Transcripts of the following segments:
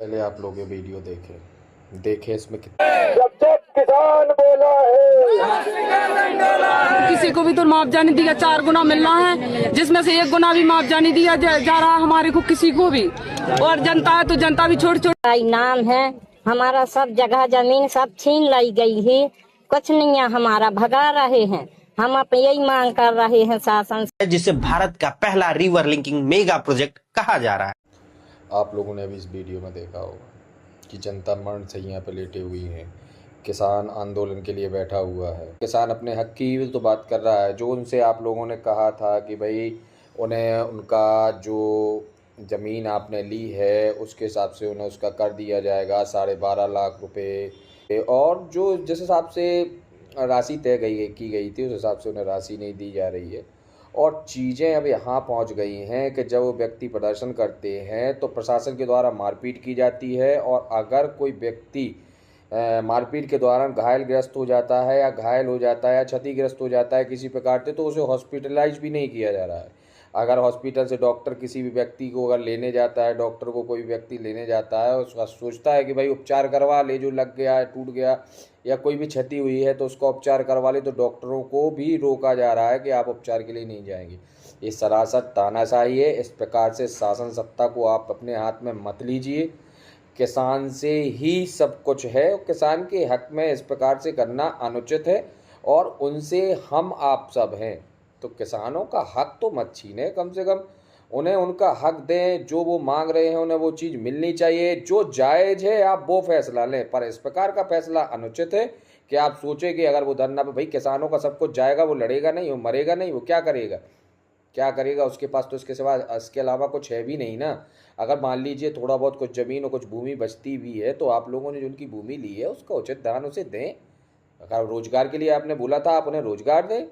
पहले आप लोग ये वीडियो देखें इसमें जब जब किसान बोला है किसी को भी तो मुआवजा नहीं दिया, 4 गुना मिल रहा है, जिसमें से 1 गुना भी मुआवजा नहीं दिया जा रहा हमारे को किसी को भी। और जनता है तो जनता भी छोड़ नाम है हमारा, सब जगह जमीन सब छीन लाई गई है, कुछ नहीं है हमारा, भगा रहे हैं। हम अब यही मांग कर रहे हैं शासन से, जिसे भारत का पहला रिवर लिंकिंग मेगा प्रोजेक्ट कहा जा रहा है। आप लोगों ने भी इस वीडियो में देखा होगा कि जनता मरण से यहाँ पे लेटे हुई है, किसान आंदोलन के लिए बैठा हुआ है। किसान अपने हक की तो बात कर रहा है, जो उनसे आप लोगों ने कहा था कि भाई उन्हें उनका जो ज़मीन आपने ली है उसके हिसाब से उन्हें उसका कर दिया जाएगा 12.5 लाख रुपए, और जो जिस हिसाब से राशि तय की गई थी उस हिसाब से उन्हें राशि नहीं दी जा रही है। और चीज़ें अब यहाँ पहुँच गई हैं कि जब व्यक्ति प्रदर्शन करते हैं तो प्रशासन के द्वारा मारपीट की जाती है, और अगर कोई व्यक्ति मारपीट के दौरान घायलग्रस्त हो जाता है या घायल हो जाता है या क्षतिग्रस्त हो जाता है किसी प्रकार से, तो उसे हॉस्पिटलाइज भी नहीं किया जा रहा है। अगर हॉस्पिटल से डॉक्टर किसी भी व्यक्ति को अगर लेने जाता है, डॉक्टर को कोई व्यक्ति लेने जाता है, उसका सोचता है कि भाई उपचार करवा ले, जो लग गया है, टूट गया या कोई भी क्षति हुई है तो उसका उपचार करवा ले, तो डॉक्टरों को भी रोका जा रहा है कि आप उपचार के लिए नहीं जाएंगे। ये सरासर तानाशाही है। इस प्रकार से शासन सत्ता को आप अपने हाथ में मत लीजिए। किसान से ही सब कुछ है, किसान के हक में इस प्रकार से करना अनुचित है, और उनसे हम आप सब हैं, तो किसानों का हक तो मत छीने, कम से कम उन्हें उनका हक दें। जो वो मांग रहे हैं उन्हें वो चीज़ मिलनी चाहिए, जो जायज़ है आप वो फैसला लें। पर इस प्रकार का फैसला अनुचित है कि आप सोचें कि अगर वो धरना पे, भाई किसानों का सब कुछ जाएगा, वो लड़ेगा नहीं, वो मरेगा नहीं, वो क्या करेगा उसके पास तो इसके सिवा इसके अलावा कुछ है भी नहीं ना। अगर मान लीजिए थोड़ा बहुत कुछ ज़मीन और कुछ भूमि बचती भी है तो आप लोगों ने जो उनकी भूमि ली है उसका उचित दान उसे दें। अगर रोजगार के लिए आपने बोला था, आप उन्हें रोजगार दें,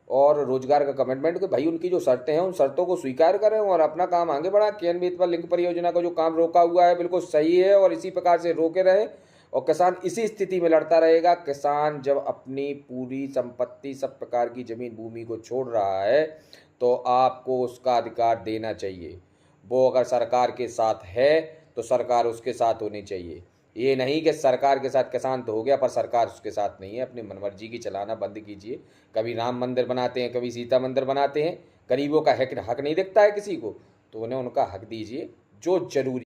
और रोजगार का कमिटमेंट कि भाई उनकी जो शर्तें हैं उन शर्तों को स्वीकार करें और अपना काम आगे बढ़ा। केन पर लिंक परियोजना का जो काम रोका हुआ है बिल्कुल सही है, और इसी प्रकार से रोके रहे, और किसान इसी स्थिति में लड़ता रहेगा। किसान जब अपनी पूरी संपत्ति, सब प्रकार की ज़मीन भूमि को छोड़ रहा है तो आपको उसका अधिकार देना चाहिए। वो अगर सरकार के साथ है तो सरकार उसके साथ होनी चाहिए। ये नहीं कि सरकार के साथ किसान तो हो गया पर सरकार उसके साथ नहीं है। अपनी मनमर्जी की चलाना बंद कीजिए। कभी राम मंदिर बनाते हैं, कभी सीता मंदिर बनाते हैं। गरीबों का हक नहीं दिखता है किसी को, तो उन्हें उनका हक दीजिए जो जरूरी